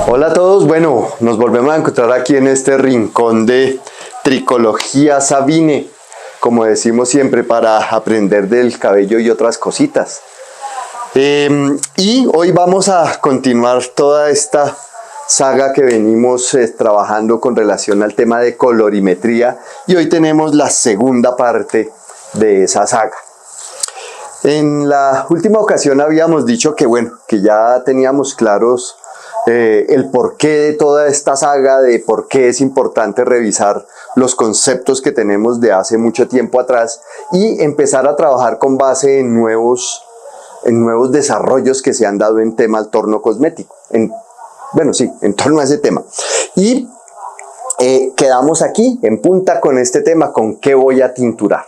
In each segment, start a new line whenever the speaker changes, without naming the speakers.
Hola a todos, bueno, nos volvemos a encontrar aquí en este rincón de Tricología Sabine, como decimos siempre, para aprender del cabello y otras cositas. Y hoy vamos a continuar toda esta saga que venimos trabajando con relación al tema de colorimetría, y hoy tenemos la segunda parte de esa saga. En la última ocasión habíamos dicho que bueno, que ya teníamos claros el porqué de toda esta saga, de por qué es importante revisar los conceptos que tenemos de hace mucho tiempo atrás y empezar a trabajar con base en nuevos desarrollos que se han dado en tema al torno cosmético, en torno a ese tema. Y quedamos aquí en punta con este tema, con qué voy a tinturar.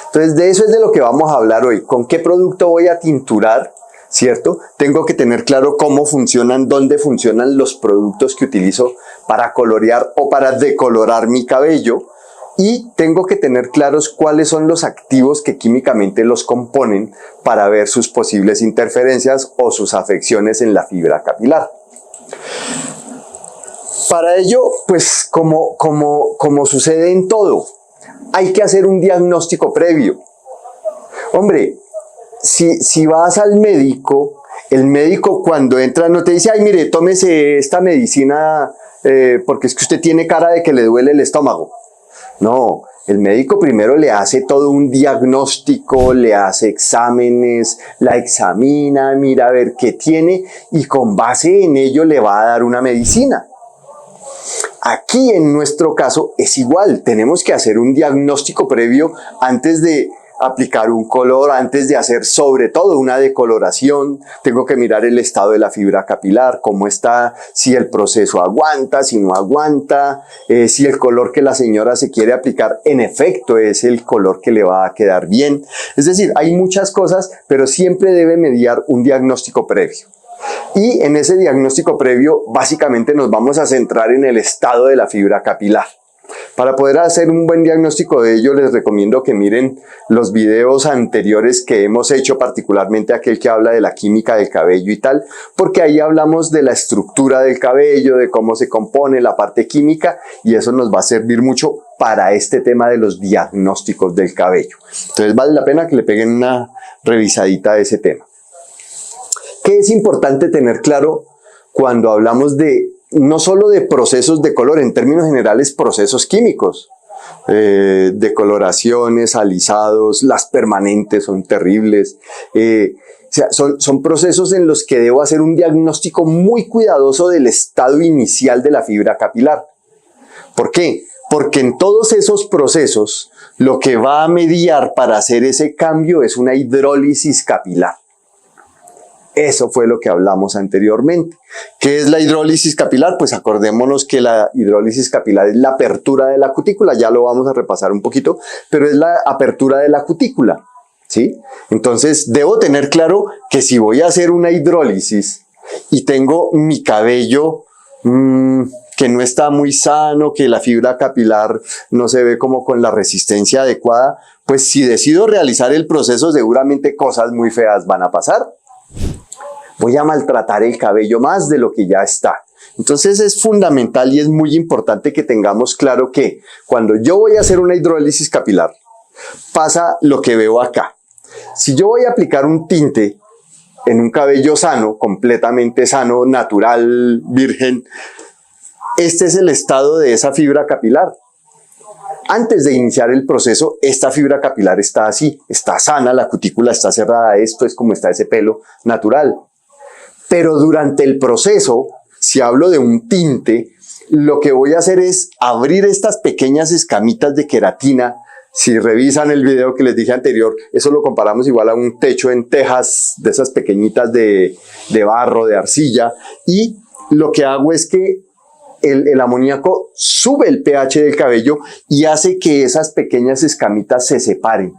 Entonces de eso es de lo que vamos a hablar hoy, con qué producto voy a tinturar, ¿cierto? Tengo que tener claro cómo funcionan, dónde funcionan los productos que utilizo para colorear o para decolorar mi cabello, y tengo que tener claros cuáles son los activos que químicamente los componen para ver sus posibles interferencias o sus afecciones en la fibra capilar. Para ello, pues como sucede en todo, hay que hacer un diagnóstico previo. Hombre, si vas al médico, el médico cuando entra no te dice, ay mire, tómese esta medicina porque es que usted tiene cara de que le duele el estómago. No, el médico primero le hace todo un diagnóstico, le hace exámenes, la examina, mira a ver qué tiene y con base en ello le va a dar una medicina. Aquí en nuestro caso es igual, tenemos que hacer un diagnóstico previo antes de aplicar un color, antes de hacer sobre todo una decoloración. Tengo que mirar el estado de la fibra capilar, cómo está, si el proceso aguanta, si no aguanta, si el color que la señora se quiere aplicar en efecto es el color que le va a quedar bien. Es decir, hay muchas cosas, pero siempre debe mediar un diagnóstico previo. Y en ese diagnóstico previo básicamente nos vamos a centrar en el estado de la fibra capilar. Para poder hacer un buen diagnóstico de ello, les recomiendo que miren los videos anteriores que hemos hecho, particularmente aquel que habla de la química del cabello y tal, porque ahí hablamos de la estructura del cabello, de cómo se compone la parte química, y eso nos va a servir mucho para este tema de los diagnósticos del cabello. Entonces vale la pena que le peguen una revisadita a ese tema. ¿Qué es importante tener claro cuando hablamos de no solo de procesos de color, en términos generales procesos químicos? Decoloraciones, alisados, las permanentes son terribles. Son procesos en los que debo hacer un diagnóstico muy cuidadoso del estado inicial de la fibra capilar. ¿Por qué? Porque en todos esos procesos lo que va a mediar para hacer ese cambio es una hidrólisis capilar. Eso fue lo que hablamos anteriormente. ¿Qué es la hidrólisis capilar? Pues acordémonos que la hidrólisis capilar es la apertura de la cutícula, ya lo vamos a repasar un poquito, pero es la apertura de la cutícula, ¿sí? Entonces debo tener claro que si voy a hacer una hidrólisis y tengo mi cabello que no está muy sano, que la fibra capilar no se ve como con la resistencia adecuada, pues si decido realizar el proceso seguramente cosas muy feas van a pasar. Voy a maltratar el cabello más de lo que ya está. Entonces es fundamental y es muy importante que tengamos claro que cuando yo voy a hacer una hidrólisis capilar, pasa lo que veo acá. Si yo voy a aplicar un tinte en un cabello sano, completamente sano, natural, virgen, este es el estado de esa fibra capilar. Antes de iniciar el proceso, esta fibra capilar está así, está sana, la cutícula está cerrada, esto es como está ese pelo natural. Pero durante el proceso, si hablo de un tinte, lo que voy a hacer es abrir estas pequeñas escamitas de queratina. Si revisan el video que les dije anterior, eso lo comparamos igual a un techo en tejas de esas pequeñitas de barro, de arcilla, y lo que hago es que el amoníaco sube el pH del cabello y hace que esas pequeñas escamitas se separen.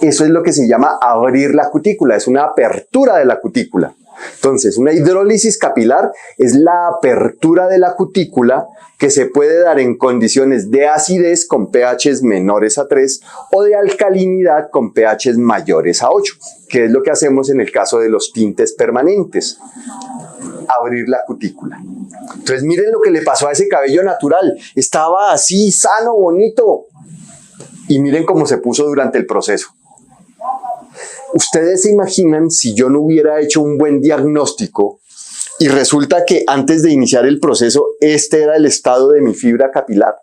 Eso es lo que se llama abrir la cutícula, es una apertura de la cutícula. Entonces, una hidrólisis capilar es la apertura de la cutícula que se puede dar en condiciones de acidez con pHs menores a 3 o de alcalinidad con pHs mayores a 8, que es lo que hacemos en el caso de los tintes permanentes. Abrir la cutícula. Entonces, miren lo que le pasó a ese cabello natural. Estaba así, sano, bonito. Y miren cómo se puso durante el proceso. ¿Ustedes se imaginan si yo no hubiera hecho un buen diagnóstico y resulta que antes de iniciar el proceso este era el estado de mi fibra capilar?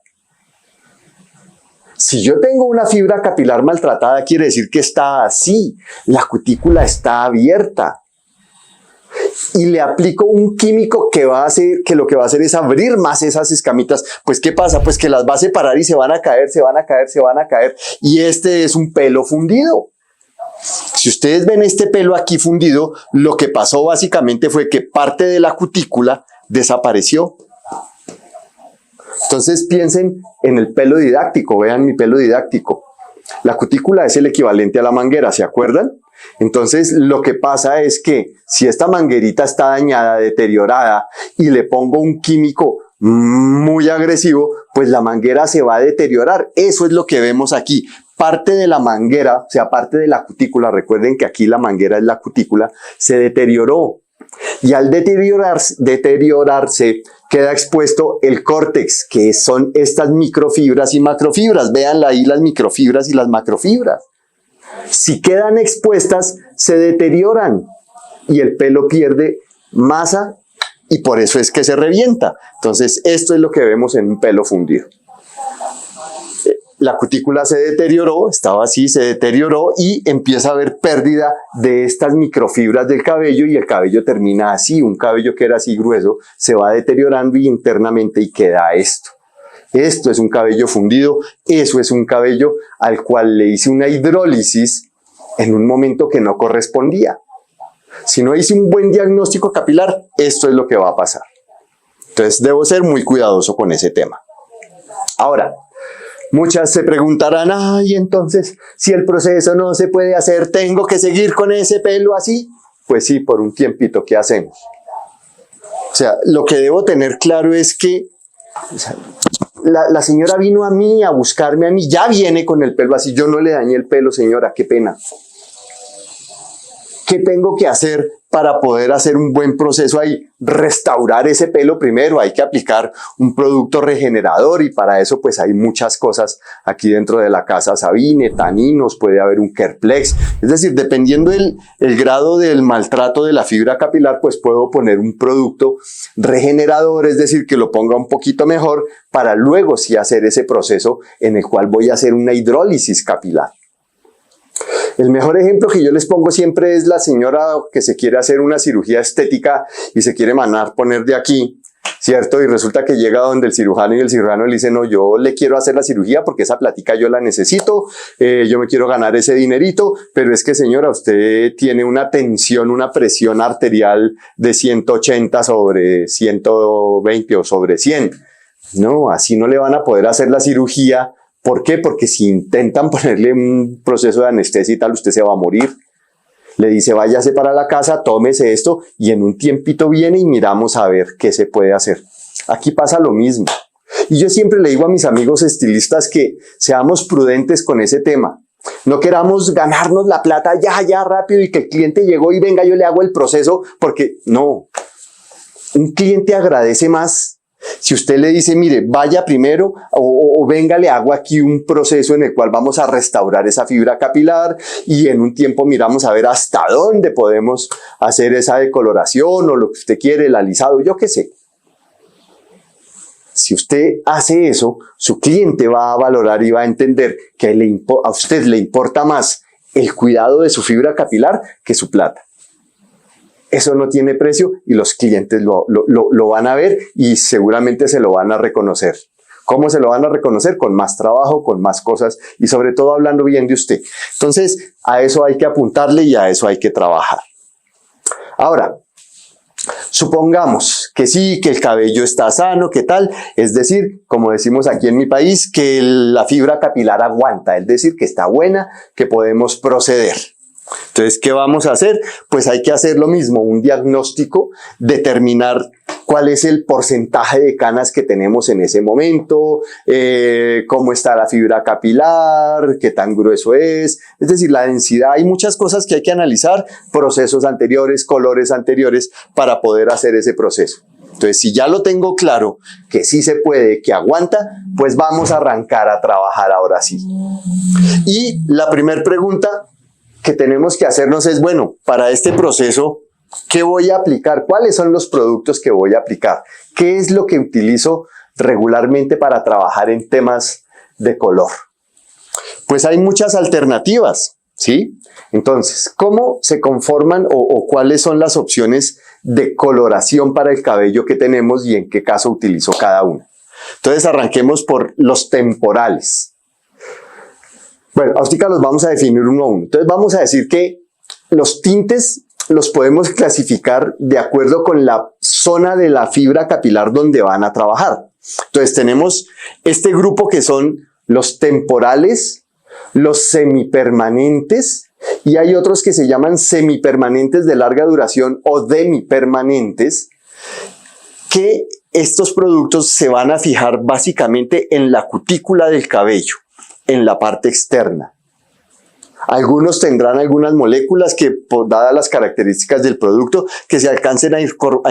Si yo tengo una fibra capilar maltratada, quiere decir que está así, la cutícula está abierta. Y le aplico un químico que va a hacer, que lo que va a hacer es abrir más esas escamitas. Pues, ¿qué pasa? Pues que las va a separar y se van a caer, se van a caer, se van a caer. Y este es un pelo fundido. Si ustedes ven este pelo aquí fundido, lo que pasó básicamente fue que parte de la cutícula desapareció. Entonces piensen en el pelo didáctico, vean mi pelo didáctico. La cutícula es el equivalente a la manguera, ¿se acuerdan? Entonces lo que pasa es que si esta manguerita está dañada, deteriorada y le pongo un químico muy agresivo, pues la manguera se va a deteriorar. Eso es lo que vemos aquí. Parte de la manguera, o sea, parte de la cutícula, recuerden que aquí la manguera es la cutícula, se deterioró. Y al deteriorarse queda expuesto el córtex, que son estas microfibras y macrofibras. Vean ahí las microfibras y las macrofibras. Si quedan expuestas, se deterioran y el pelo pierde masa y por eso es que se revienta. Entonces, esto es lo que vemos en un pelo fundido. La cutícula se deterioró, estaba así, se deterioró y empieza a haber pérdida de estas microfibras del cabello y el cabello termina así. Un cabello que era así grueso se va deteriorando y internamente y queda esto. Esto es un cabello fundido, eso es un cabello al cual le hice una hidrólisis en un momento que no correspondía. Si no hice un buen diagnóstico capilar, esto es lo que va a pasar. Entonces debo ser muy cuidadoso con ese tema. Ahora, muchas se preguntarán, ay, entonces, si el proceso no se puede hacer, ¿tengo que seguir con ese pelo así? Pues sí, por un tiempito, ¿qué hacemos? O sea, lo que debo tener claro es que la señora vino a mí, a buscarme a mí, ya viene con el pelo así, yo no le dañé el pelo, señora, qué pena. ¿Qué tengo que hacer para poder hacer un buen proceso ahí? Restaurar ese pelo primero, hay que aplicar un producto regenerador y para eso pues hay muchas cosas aquí dentro de la casa Sabine, taninos, puede haber un Kerplex, es decir, dependiendo el grado del maltrato de la fibra capilar, pues puedo poner un producto regenerador, es decir, que lo ponga un poquito mejor para luego sí hacer ese proceso en el cual voy a hacer una hidrólisis capilar. El mejor ejemplo que yo les pongo siempre es la señora que se quiere hacer una cirugía estética y se quiere poner de aquí, ¿cierto? Y resulta que llega donde el cirujano y el cirujano le dice, no, yo le quiero hacer la cirugía porque esa plática yo la necesito, yo me quiero ganar ese dinerito, pero es que señora, usted tiene una tensión, una presión arterial de 180 sobre 120 o sobre 100. No, así no le van a poder hacer la cirugía. ¿Por qué? Porque si intentan ponerle un proceso de anestesia y tal, usted se va a morir. Le dice, váyase para la casa, tómese esto y en un tiempito viene y miramos a ver qué se puede hacer. Aquí pasa lo mismo. Y yo siempre le digo a mis amigos estilistas que seamos prudentes con ese tema. No queramos ganarnos la plata ya rápido y que el cliente llegó y venga, yo le hago el proceso, porque no. Un cliente agradece más si usted le dice, mire, vaya primero o venga, le hago aquí un proceso en el cual vamos a restaurar esa fibra capilar y en un tiempo miramos a ver hasta dónde podemos hacer esa decoloración o lo que usted quiere, el alisado, yo qué sé. Si usted hace eso, su cliente va a valorar y va a entender que a usted le importa más el cuidado de su fibra capilar que su plata. Eso no tiene precio y los clientes lo van a ver y seguramente se lo van a reconocer. ¿Cómo se lo van a reconocer? Con más trabajo, con más cosas y sobre todo hablando bien de usted. Entonces, a eso hay que apuntarle y a eso hay que trabajar. Ahora, supongamos que sí, que el cabello está sano, ¿qué tal? Es decir, como decimos aquí en mi país, que la fibra capilar aguanta, es decir, que está buena, que podemos proceder. Entonces, ¿qué vamos a hacer? Pues hay que hacer lo mismo, un diagnóstico, determinar cuál es el porcentaje de canas que tenemos en ese momento, cómo está la fibra capilar, qué tan grueso es decir, la densidad. Hay muchas cosas que hay que analizar, procesos anteriores, colores anteriores, para poder hacer ese proceso. Entonces, si ya lo tengo claro, que sí se puede, que aguanta, pues vamos a arrancar a trabajar ahora sí. Y la primera pregunta que tenemos que hacernos es, bueno, para este proceso, ¿qué voy a aplicar? ¿Cuáles son los productos que voy a aplicar? ¿Qué es lo que utilizo regularmente para trabajar en temas de color? Pues hay muchas alternativas, ¿sí? Entonces, ¿cómo se conforman o cuáles son las opciones de coloración para el cabello que tenemos y en qué caso utilizo cada una? Entonces, arranquemos por los temporales. Bueno, ahorita los vamos a definir uno a uno. Entonces, vamos a decir que los tintes los podemos clasificar de acuerdo con la zona de la fibra capilar donde van a trabajar. Entonces, tenemos este grupo que son los temporales, los semipermanentes, y hay otros que se llaman semipermanentes de larga duración o demipermanentes, que estos productos se van a fijar básicamente en la cutícula del cabello, en la parte externa. Algunos tendrán algunas moléculas que, dadas las características del producto, que se alcancen a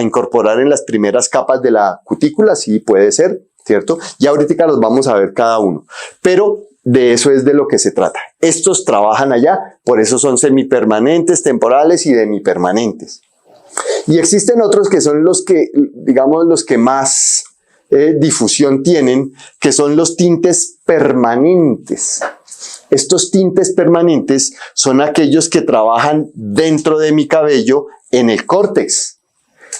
incorporar en las primeras capas de la cutícula, sí puede ser, ¿cierto? Y ahorita los vamos a ver cada uno. Pero de eso es de lo que se trata. Estos trabajan allá, por eso son semipermanentes, temporales y demipermanentes. Y existen otros que son los que, digamos, los que más difusión tienen, que son los tintes permanentes. Estos tintes permanentes son aquellos que trabajan dentro de mi cabello en el córtex.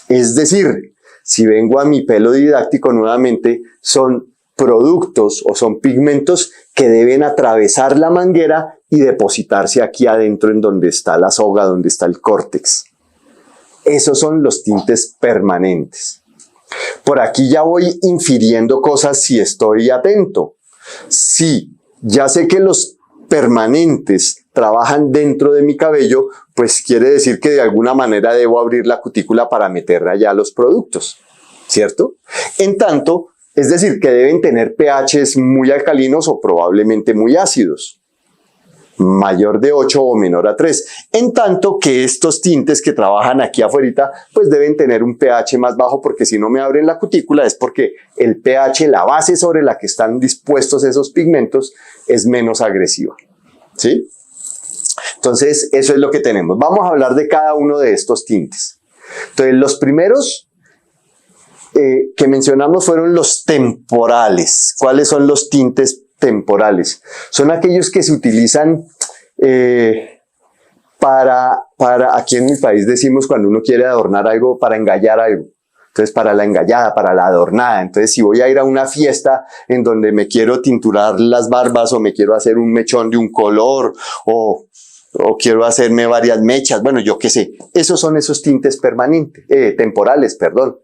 Es decir, si vengo a mi pelo didáctico nuevamente, son productos o son pigmentos que deben atravesar la manguera y depositarse aquí adentro en donde está la soga, donde está el córtex. Esos son los tintes permanentes. Por aquí ya voy infiriendo cosas si estoy atento. Si ya sé que los permanentes trabajan dentro de mi cabello, pues quiere decir que de alguna manera debo abrir la cutícula para meter allá los productos, ¿cierto? En tanto, es decir, que deben tener pHs muy alcalinos o probablemente muy ácidos, mayor de 8 o menor a 3. En tanto que estos tintes que trabajan aquí afuera, pues deben tener un pH más bajo, porque si no me abren la cutícula es porque el pH, la base sobre la que están dispuestos esos pigmentos, es menos agresiva, ¿sí? Entonces, eso es lo que tenemos. Vamos a hablar de cada uno de estos tintes. Entonces, los primeros que mencionamos fueron los temporales. ¿Cuáles son los tintes temporales? Son aquellos que se utilizan aquí en mi país decimos cuando uno quiere adornar algo, para engallar algo. Entonces, para la engallada, para la adornada. Entonces, si voy a ir a una fiesta en donde me quiero tinturar las barbas o me quiero hacer un mechón de un color o quiero hacerme varias mechas, bueno, yo qué sé. Esos son esos tintes temporales, perdón.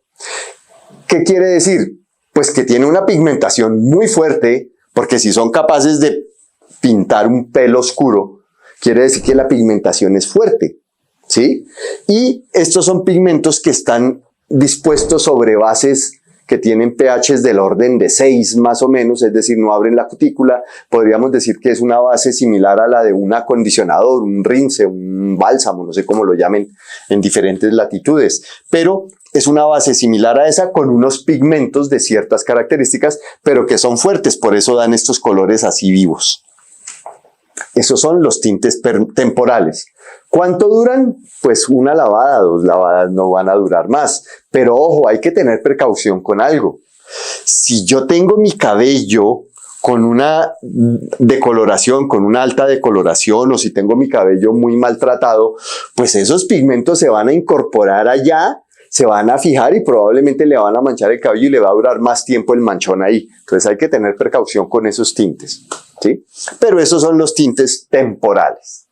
¿Qué quiere decir? Pues que tiene una pigmentación muy fuerte, porque si son capaces de pintar un pelo oscuro, quiere decir que la pigmentación es fuerte, ¿sí? Y estos son pigmentos que están dispuestos sobre bases que tienen pHs del orden de 6 más o menos, es decir, no abren la cutícula. Podríamos decir que es una base similar a la de un acondicionador, un rinse, un bálsamo, no sé cómo lo llamen en diferentes latitudes, pero es una base similar a esa con unos pigmentos de ciertas características, pero que son fuertes, por eso dan estos colores así vivos. Esos son los tintes temporales. ¿Cuánto duran? Pues una lavada, 2 lavadas, no van a durar más. Pero ojo, hay que tener precaución con algo. Si yo tengo mi cabello con una decoloración, con una alta decoloración, o si tengo mi cabello muy maltratado, pues esos pigmentos se van a incorporar allá, se van a fijar y probablemente le van a manchar el cabello y le va a durar más tiempo el manchón ahí. Entonces hay que tener precaución con esos tintes, ¿sí? Pero esos son los tintes temporales.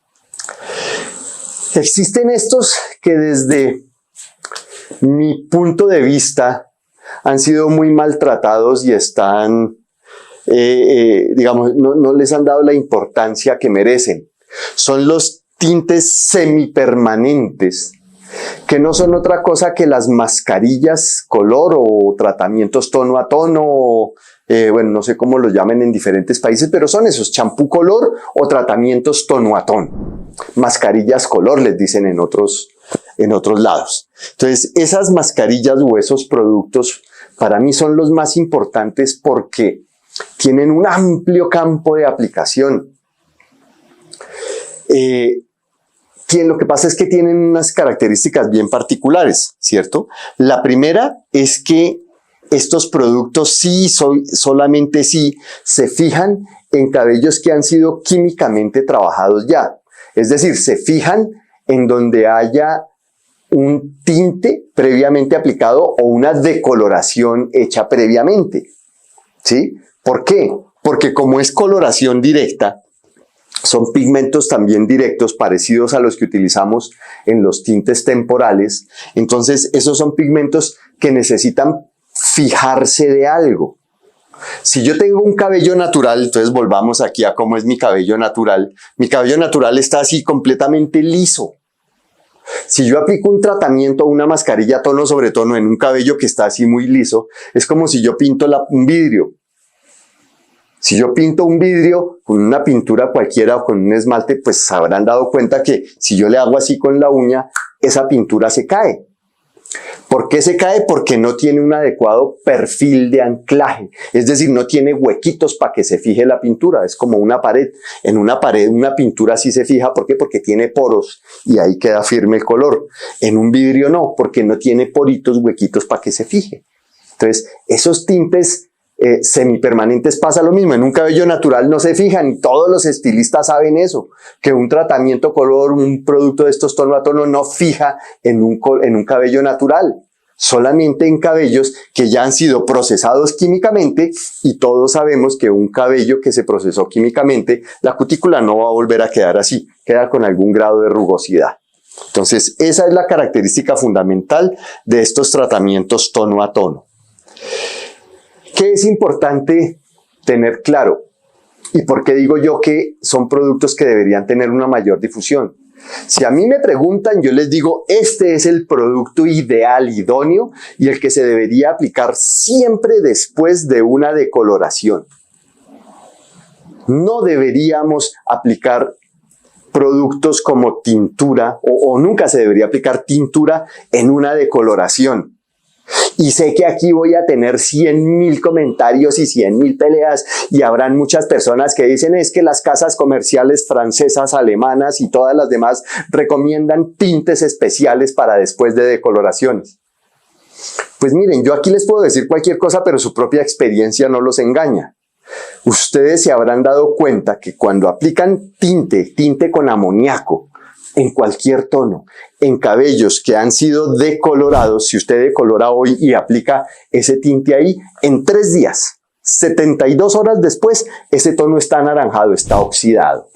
Existen estos que desde mi punto de vista han sido muy maltratados y están, digamos, no les han dado la importancia que merecen. Son los tintes semipermanentes, que no son otra cosa que las mascarillas color o tratamientos tono a tono, bueno, no sé cómo lo llamen en diferentes países, pero son esos, champú color o tratamientos tono a tono. Mascarillas color les dicen en otros lados. Entonces, esas mascarillas o esos productos para mí son los más importantes porque tienen un amplio campo de aplicación. Lo que pasa es que tienen unas características bien particulares, ¿cierto? La primera es que estos productos solamente sí se fijan en cabellos que han sido químicamente trabajados ya. Es decir, se fijan en donde haya un tinte previamente aplicado o una decoloración hecha previamente, ¿sí? ¿Por qué? Porque como es coloración directa, son pigmentos también directos parecidos a los que utilizamos en los tintes temporales. Entonces, esos son pigmentos que necesitan fijarse de algo. Si yo tengo un cabello natural, entonces volvamos aquí a cómo es mi cabello natural. Mi cabello natural está así completamente liso. Si yo aplico un tratamiento o una mascarilla tono sobre tono en un cabello que está así muy liso, es como si yo pinto un vidrio. Si yo pinto un vidrio con una pintura cualquiera o con un esmalte, pues se habrán dado cuenta que si yo le hago así con la uña, esa pintura se cae. ¿Por qué se cae? Porque no tiene un adecuado perfil de anclaje. Es decir, no tiene huequitos para que se fije la pintura. Es como una pared. En una pared, una pintura sí se fija. ¿Por qué? Porque tiene poros y ahí queda firme el color. En un vidrio no, porque no tiene poritos, huequitos para que se fije. Entonces, esos tintes semipermanentes pasa lo mismo. En un cabello natural no se fijan y todos los estilistas saben eso, que un tratamiento color, un producto de estos tono a tono no fija en un cabello natural, solamente en cabellos que ya han sido procesados químicamente, y todos sabemos que un cabello que se procesó químicamente, la cutícula no va a volver a quedar así, queda con algún grado de rugosidad. Entonces, esa es la característica fundamental de estos tratamientos tono a tono. ¿Qué es importante tener claro? ¿Y por qué digo yo que son productos que deberían tener una mayor difusión? Si a mí me preguntan, yo les digo, este es el producto ideal, idóneo, y el que se debería aplicar siempre después de una decoloración. No deberíamos aplicar productos como tintura, o nunca se debería aplicar tintura en una decoloración. Y sé que aquí voy a tener 100.000 comentarios y 100.000 peleas, y habrán muchas personas que dicen es que las casas comerciales francesas, alemanas y todas las demás recomiendan tintes especiales para después de decoloraciones. Pues miren, yo aquí les puedo decir cualquier cosa, pero su propia experiencia no los engaña. Ustedes se habrán dado cuenta que cuando aplican tinte con amoníaco, en cualquier tono, en cabellos que han sido decolorados, si usted decolora hoy y aplica ese tinte ahí, en 3 días, 72 horas después, ese tono está anaranjado, está oxidado.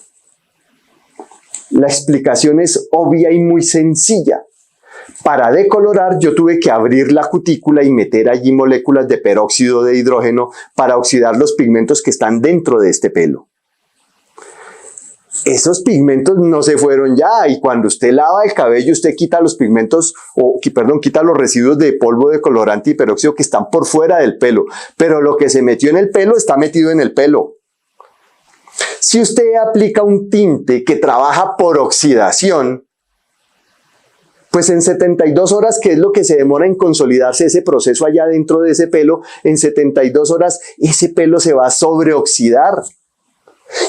La explicación es obvia y muy sencilla. Para decolorar yo tuve que abrir la cutícula y meter allí moléculas de peróxido de hidrógeno para oxidar los pigmentos que están dentro de este pelo. Esos pigmentos no se fueron ya, y cuando usted lava el cabello, usted quita los pigmentos, quita los residuos de polvo de colorante y peróxido que están por fuera del pelo, pero lo que se metió en el pelo está metido en el pelo. Si usted aplica un tinte que trabaja por oxidación, pues en 72 horas, que es lo que se demora en consolidarse ese proceso allá dentro de ese pelo, en 72 horas ese pelo se va a sobreoxidar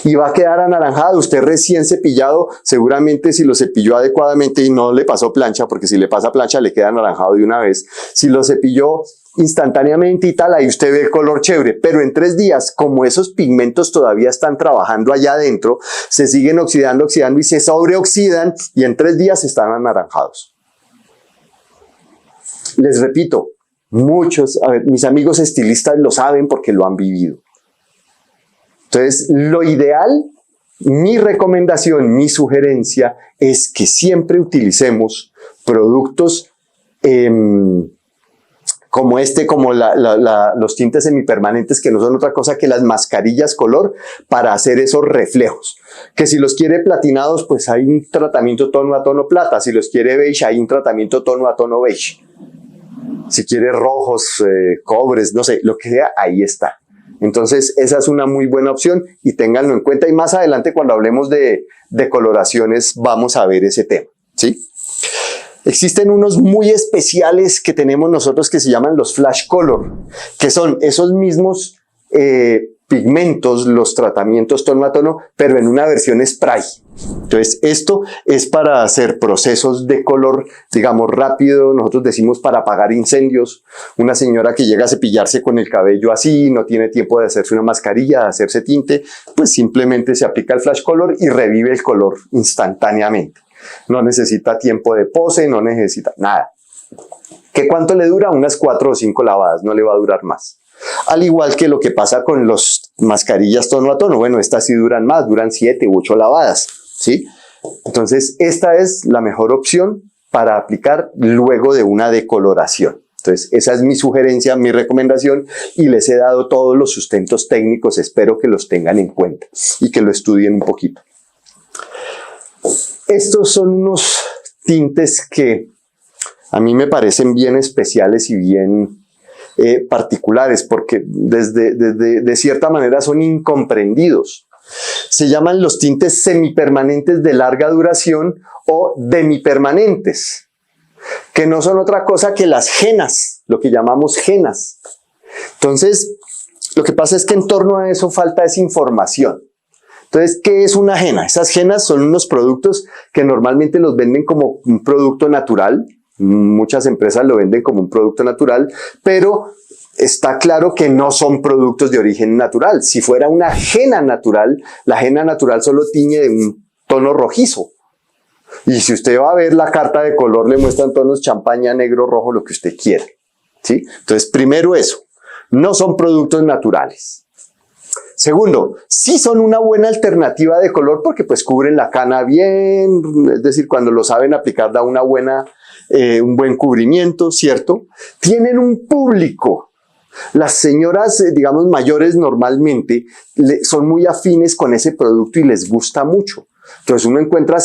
y va a quedar anaranjado. Usted recién cepillado, seguramente si lo cepilló adecuadamente y no le pasó plancha, porque si le pasa plancha le queda anaranjado de una vez. Si lo cepilló instantáneamente y tal, ahí usted ve el color chévere, pero en 3 días, como esos pigmentos todavía están trabajando allá adentro, se siguen oxidando y se sobreoxidan, y en 3 días están anaranjados. Les repito, mis amigos estilistas lo saben porque lo han vivido. Entonces, lo ideal, mi recomendación, mi sugerencia es que siempre utilicemos productos como los tintes semipermanentes, que no son otra cosa que las mascarillas color para hacer esos reflejos. Que si los quiere platinados, pues hay un tratamiento tono a tono plata. Si los quiere beige, hay un tratamiento tono a tono beige. Si quiere rojos, cobres, no sé, lo que sea, ahí está. Entonces, esa es una muy buena opción y ténganlo en cuenta. Y más adelante, cuando hablemos de coloraciones, vamos a ver ese tema, ¿sí? Existen unos muy especiales que tenemos nosotros que se llaman los flash color, que son esos mismos pigmentos, los tratamientos tono a tono, pero en una versión spray. Entonces, esto es para hacer procesos de color, digamos, rápido. Nosotros decimos para apagar incendios. Una señora que llega a cepillarse con el cabello así, no tiene tiempo de hacerse una mascarilla, de hacerse tinte, pues simplemente se aplica el flash color y revive el color instantáneamente. No necesita tiempo de pose, no necesita nada. ¿Qué cuánto le dura? Unas 4 o 5 lavadas, no le va a durar más. Al igual que lo que pasa con las mascarillas tono a tono. Bueno, estas sí duran más, duran 7 u 8 lavadas, ¿sí? Entonces, esta es la mejor opción para aplicar luego de una decoloración. Entonces, esa es mi sugerencia, mi recomendación, y les he dado todos los sustentos técnicos. Espero que los tengan en cuenta y que lo estudien un poquito. Estos son unos tintes que a mí me parecen bien especiales y bien particulares, porque de cierta manera son incomprendidos. Se llaman los tintes semipermanentes de larga duración o demipermanentes, que no son otra cosa que las genas, lo que llamamos genas. Entonces, lo que pasa es que en torno a eso falta esa información. Entonces, ¿qué es una gena? Esas genas son unos productos que normalmente los venden como un producto natural. Muchas empresas lo venden como un producto natural, pero está claro que no son productos de origen natural. Si fuera una gena natural, la gena natural solo tiñe de un tono rojizo. Y si usted va a ver la carta de color, le muestran tonos champaña, negro, rojo, lo que usted quiera, ¿sí? Entonces, primero eso, no son productos naturales. Segundo, sí son una buena alternativa de color porque pues cubren la cana bien, es decir, cuando lo saben aplicar da un buen cubrimiento, ¿cierto? Tienen un público. Las señoras, digamos, mayores normalmente son muy afines con ese producto y les gusta mucho. Entonces uno encuentra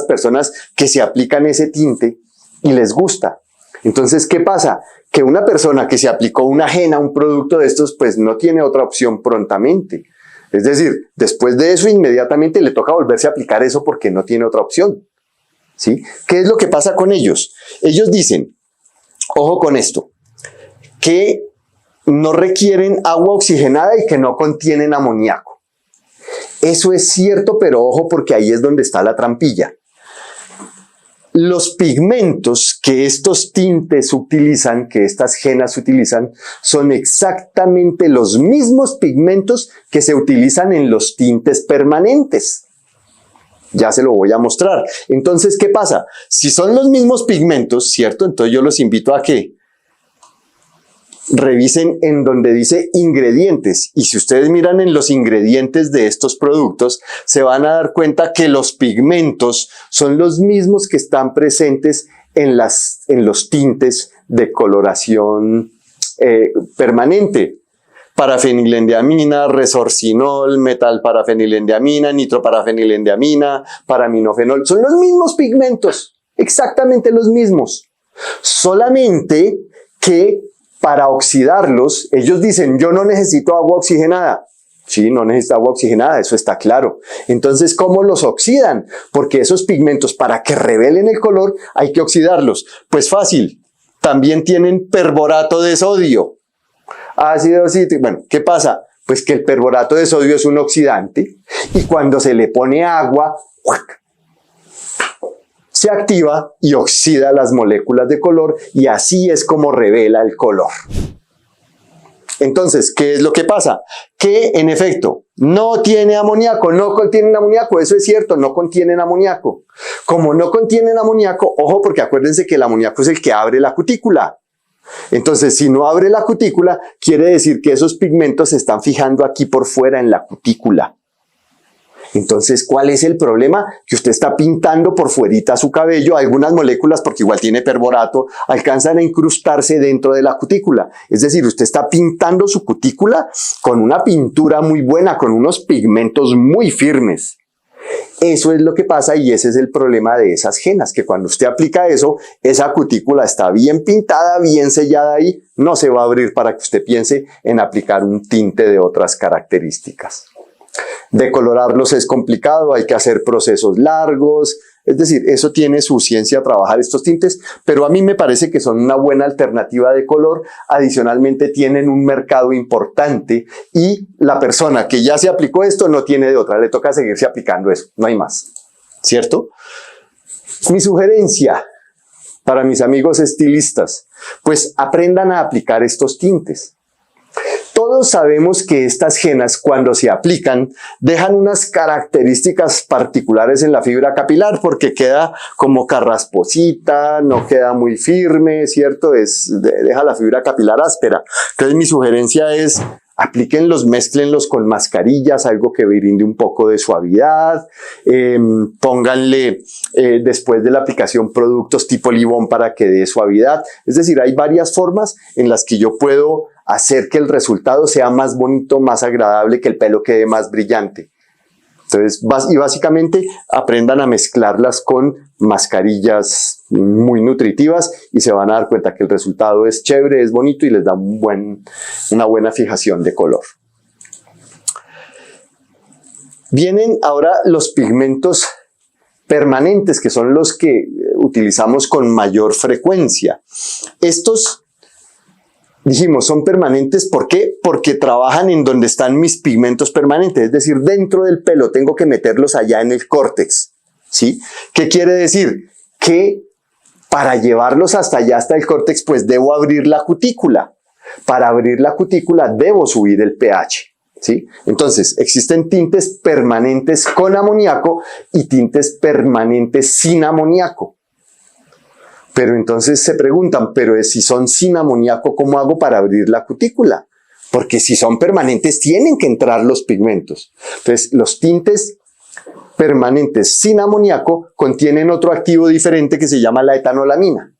personas que se aplican ese tinte y les gusta. Entonces, ¿qué pasa? Que una persona que se aplicó una gena, un producto de estos, pues no tiene otra opción prontamente. Es decir, después de eso inmediatamente le toca volverse a aplicar eso porque no tiene otra opción, ¿sí? ¿Qué es lo que pasa con ellos? Ellos dicen, ojo con esto, que no requieren agua oxigenada y que no contienen amoníaco. Eso es cierto, pero ojo porque ahí es donde está la trampilla. Los pigmentos que estos tintes utilizan, que estas genas utilizan, son exactamente los mismos pigmentos que se utilizan en los tintes permanentes. Ya se lo voy a mostrar. Entonces, ¿qué pasa? Si son los mismos pigmentos, ¿cierto? Entonces yo los invito a que revisen en donde dice ingredientes, y si ustedes miran en los ingredientes de estos productos se van a dar cuenta que los pigmentos son los mismos que están presentes en los tintes de coloración permanente. Parafenilendiamina, resorcinol, metalparafenilendiamina, nitroparafenilendiamina, paraminofenol, son los mismos pigmentos, exactamente los mismos, solamente que para oxidarlos, ellos dicen, yo no necesito agua oxigenada. Sí, no necesita agua oxigenada, eso está claro. Entonces, ¿cómo los oxidan? Porque esos pigmentos, para que revelen el color, hay que oxidarlos. Pues fácil, también tienen perborato de sodio. Ácido cítrico. Bueno, ¿qué pasa? Pues que el perborato de sodio es un oxidante y cuando se le pone agua, se activa y oxida las moléculas de color y así es como revela el color. Entonces, ¿qué es lo que pasa? Que en efecto no tiene amoníaco, no contienen amoníaco, eso es cierto, no contienen amoníaco. Como no contienen amoníaco, ojo porque acuérdense que el amoníaco es el que abre la cutícula. Entonces, si no abre la cutícula, quiere decir que esos pigmentos se están fijando aquí por fuera en la cutícula. Entonces, ¿cuál es el problema? Que usted está pintando por fuerita su cabello, algunas moléculas, porque igual tiene perborato, alcanzan a incrustarse dentro de la cutícula. Es decir, usted está pintando su cutícula con una pintura muy buena, con unos pigmentos muy firmes. Eso es lo que pasa y ese es el problema de esas hennas, que cuando usted aplica eso, esa cutícula está bien pintada, bien sellada ahí, no se va a abrir para que usted piense en aplicar un tinte de otras características. Decolorarlos es complicado, hay que hacer procesos largos, es decir, eso tiene su ciencia trabajar estos tintes, pero a mí me parece que son una buena alternativa de color. Adicionalmente tienen un mercado importante y la persona que ya se aplicó esto no tiene de otra, le toca seguirse aplicando eso, no hay más, ¿cierto? Mi sugerencia para mis amigos estilistas, pues aprendan a aplicar estos tintes. Todos sabemos que estas hennas, cuando se aplican, dejan unas características particulares en la fibra capilar porque queda como carrasposita, no queda muy firme, ¿cierto? Deja la fibra capilar áspera. Entonces mi sugerencia es: aplíquenlos, mézclenlos con mascarillas, algo que brinde un poco de suavidad. Pónganle después de la aplicación productos tipo Livón para que dé suavidad. Es decir, hay varias formas en las que yo puedo hacer que el resultado sea más bonito, más agradable, que el pelo quede más brillante. Entonces, básicamente aprendan a mezclarlas con mascarillas muy nutritivas y se van a dar cuenta que el resultado es chévere, es bonito y les da una buena fijación de color. Vienen ahora los pigmentos permanentes, que son los que utilizamos con mayor frecuencia. Estos, dijimos, son permanentes. ¿Por qué? Porque trabajan en donde están mis pigmentos permanentes, es decir, dentro del pelo. Tengo que meterlos allá en el córtex, ¿sí? ¿Qué quiere decir? Que para llevarlos hasta allá, hasta el córtex, pues debo abrir la cutícula. Para abrir la cutícula debo subir el pH, ¿sí? Entonces, existen tintes permanentes con amoníaco y tintes permanentes sin amoníaco. Pero entonces se preguntan, pero si son sin amoníaco, ¿cómo hago para abrir la cutícula? Porque si son permanentes, tienen que entrar los pigmentos. Entonces, los tintes permanentes sin amoníaco contienen otro activo diferente que se llama la etanolamina.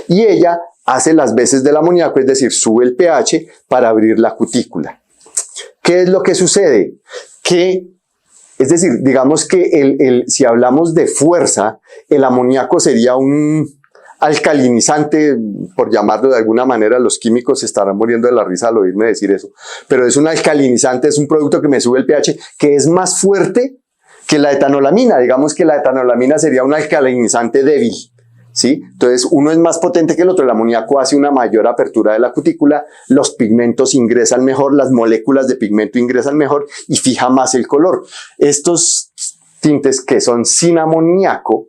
Y ella hace las veces del amoníaco, es decir, sube el pH para abrir la cutícula. ¿Qué es lo que sucede? Es decir, digamos que si hablamos de fuerza, el amoníaco sería un alcalinizante, por llamarlo de alguna manera. Los químicos se estarán muriendo de la risa al oírme decir eso, pero es un alcalinizante, es un producto que me sube el pH, que es más fuerte que la etanolamina. Digamos que la etanolamina sería un alcalinizante débil, ¿sí? Entonces uno es más potente que el otro. El amoníaco hace una mayor apertura de la cutícula, los pigmentos ingresan mejor, las moléculas de pigmento ingresan mejor y fija más el color. Estos tintes que son sin amoníaco,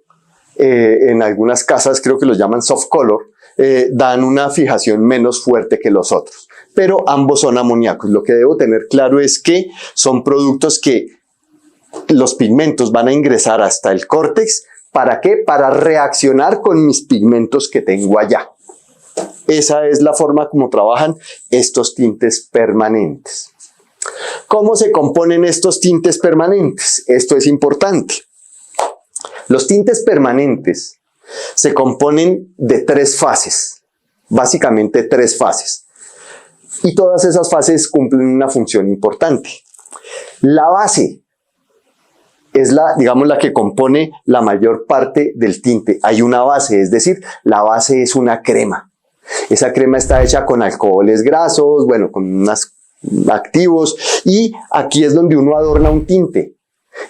en algunas casas creo que los llaman soft color, dan una fijación menos fuerte que los otros, pero ambos son amoníacos. Lo que debo tener claro es que son productos que los pigmentos van a ingresar hasta el córtex. ¿Para qué? Para reaccionar con mis pigmentos que tengo allá. Esa es la forma como trabajan estos tintes permanentes. ¿Cómo se componen estos tintes permanentes? Esto es importante. Los tintes permanentes se componen de 3 fases, básicamente 3 fases. Y todas esas fases cumplen una función importante. La base es digamos, la que compone la mayor parte del tinte. Hay una base, es decir, la base es una crema. Esa crema está hecha con alcoholes grasos, bueno, con unos activos, y aquí es donde uno adorna un tinte.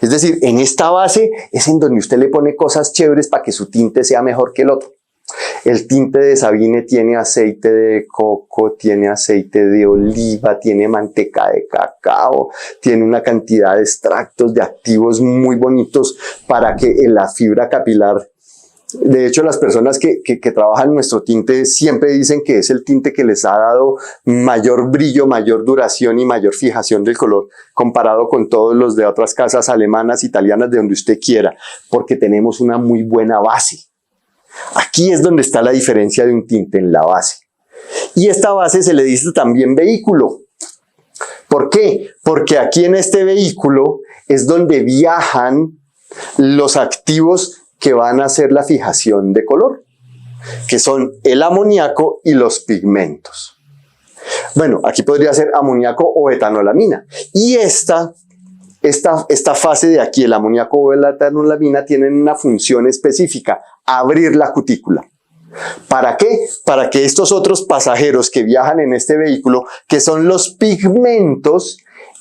Es decir, en esta base es en donde usted le pone cosas chéveres para que su tinte sea mejor que el otro. El tinte de Sabine tiene aceite de coco, tiene aceite de oliva, tiene manteca de cacao, tiene una cantidad de extractos de activos muy bonitos para que la fibra capilar. De hecho, las personas que trabajan nuestro tinte siempre dicen que es el tinte que les ha dado mayor brillo, mayor duración y mayor fijación del color comparado con todos los de otras casas alemanas, italianas, de donde usted quiera, porque tenemos una muy buena base. Aquí es donde está la diferencia de un tinte, en la base. Y esta base se le dice también vehículo. ¿Por qué? Porque aquí en este vehículo es donde viajan los activos que van a hacer la fijación de color, que son el amoníaco y los pigmentos. Bueno, aquí podría ser amoníaco o etanolamina. Y esta fase de aquí, el amoníaco o la etanolamina, tienen una función específica: abrir la cutícula. ¿Para qué? Para que estos otros pasajeros que viajan en este vehículo, que son los pigmentos,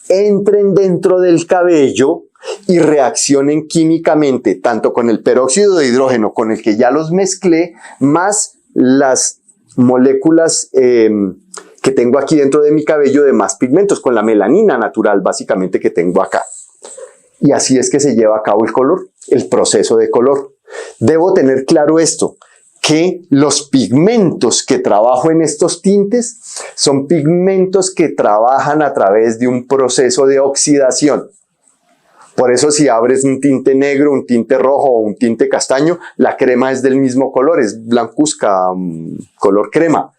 entren dentro del cabello y reaccionen químicamente, tanto con el peróxido de hidrógeno, con el que ya los mezclé, más las moléculas que tengo aquí dentro de mi cabello de más pigmentos, con la melanina natural básicamente que tengo acá. Y así es que se lleva a cabo el color, el proceso de color. Debo tener claro esto, que los pigmentos que trabajo en estos tintes son pigmentos que trabajan a través de un proceso de oxidación. Por eso si abres un tinte negro, un tinte rojo o un tinte castaño, la crema es del mismo color, es blancuzca, color crema.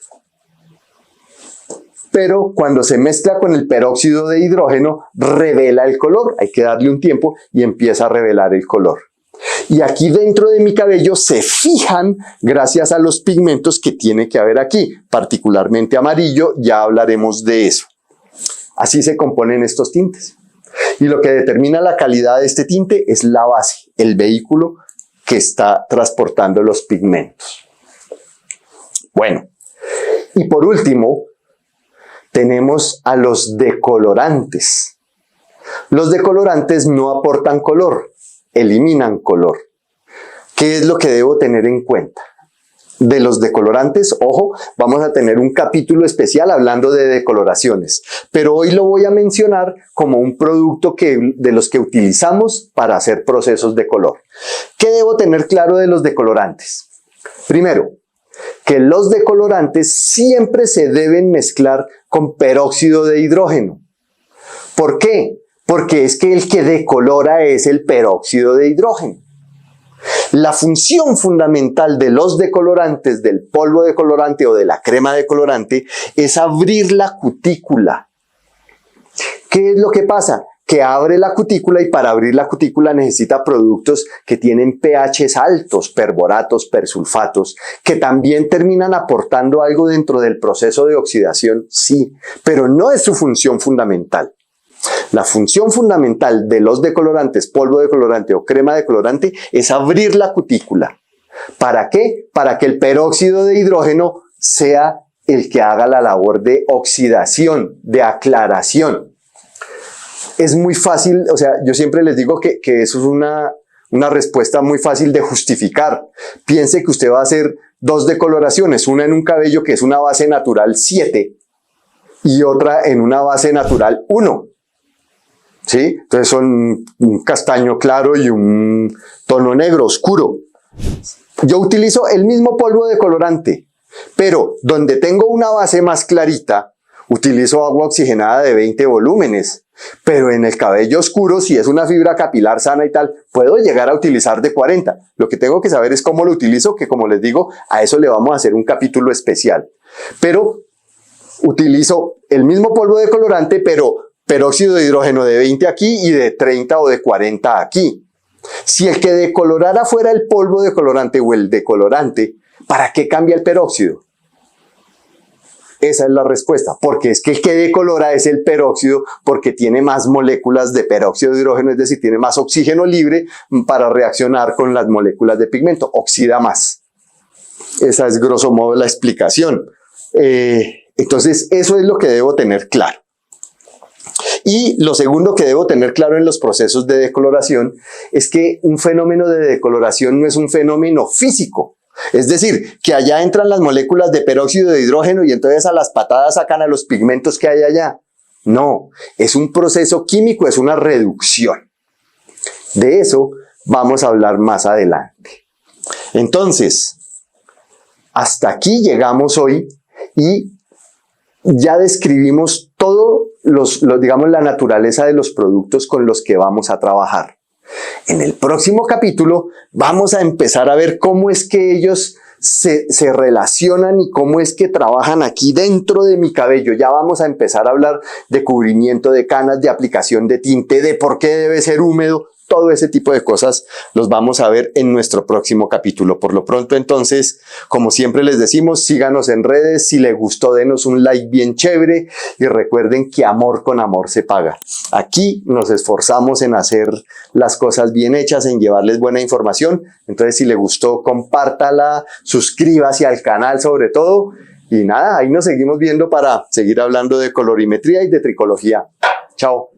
Pero cuando se mezcla con el peróxido de hidrógeno, revela el color. Hay que darle un tiempo y empieza a revelar el color. Y aquí dentro de mi cabello se fijan gracias a los pigmentos que tiene que haber aquí, particularmente amarillo, ya hablaremos de eso. Así se componen estos tintes. Y lo que determina la calidad de este tinte es la base, el vehículo que está transportando los pigmentos. Bueno, y por último, tenemos a los decolorantes. Los decolorantes no aportan color, eliminan color. ¿Qué es lo que debo tener en cuenta? De los decolorantes, ojo, vamos a tener un capítulo especial hablando de decoloraciones, pero hoy lo voy a mencionar como un producto de los que utilizamos para hacer procesos de color. ¿Qué debo tener claro de los decolorantes? Primero, que los decolorantes siempre se deben mezclar con peróxido de hidrógeno. ¿Por qué? Porque es que el que decolora es el peróxido de hidrógeno. La función fundamental de los decolorantes, del polvo decolorante o de la crema decolorante, es abrir la cutícula. ¿Qué es lo que pasa? Que abre la cutícula y para abrir la cutícula necesita productos que tienen pHs altos, perboratos, persulfatos, que también terminan aportando algo dentro del proceso de oxidación, sí, pero no es su función fundamental. La función fundamental de los decolorantes, polvo decolorante o crema decolorante, es abrir la cutícula. ¿Para qué? Para que el peróxido de hidrógeno sea el que haga la labor de oxidación, de aclaración. Es muy fácil, o sea, yo siempre les digo que eso es una respuesta muy fácil de justificar. Piense que usted va a hacer dos decoloraciones, una en un cabello que es una base natural 7 y otra en una base natural 1. ¿Sí? Entonces son un castaño claro y un tono negro oscuro. Yo utilizo el mismo polvo decolorante, pero donde tengo una base más clarita, utilizo agua oxigenada de 20 volúmenes. Pero en el cabello oscuro, si es una fibra capilar sana y tal, puedo llegar a utilizar de 40. Lo que tengo que saber es cómo lo utilizo, que como les digo, a eso le vamos a hacer un capítulo especial. Pero utilizo el mismo polvo decolorante, pero peróxido de hidrógeno de 20 aquí y de 30 o de 40 aquí. Si el que decolorara fuera el polvo decolorante o el decolorante, ¿para qué cambia el peróxido? Esa es la respuesta, porque es que el que decolora es el peróxido, porque tiene más moléculas de peróxido de hidrógeno, es decir, tiene más oxígeno libre para reaccionar con las moléculas de pigmento, oxida más. Esa es grosso modo la explicación. Entonces, eso es lo que debo tener claro. Y lo segundo que debo tener claro en los procesos de decoloración es que un fenómeno de decoloración no es un fenómeno físico. Es decir, que allá entran las moléculas de peróxido de hidrógeno y entonces a las patadas sacan a los pigmentos que hay allá. No, es un proceso químico, es una reducción. De eso vamos a hablar más adelante. Entonces, hasta aquí llegamos hoy y ya describimos todo digamos, la naturaleza de los productos con los que vamos a trabajar. En el próximo capítulo vamos a empezar a ver cómo es que ellos se relacionan y cómo es que trabajan aquí dentro de mi cabello. Ya vamos a empezar a hablar de cubrimiento de canas, de aplicación de tinte, de por qué debe ser húmedo. Todo ese tipo de cosas los vamos a ver en nuestro próximo capítulo. Por lo pronto, entonces, como siempre les decimos, síganos en redes. Si les gustó, denos un like bien chévere y recuerden que amor con amor se paga. Aquí nos esforzamos en hacer las cosas bien hechas, en llevarles buena información. Entonces, si les gustó, compártala, suscríbase al canal sobre todo. Y nada, ahí nos seguimos viendo para seguir hablando de colorimetría y de tricología. Chao.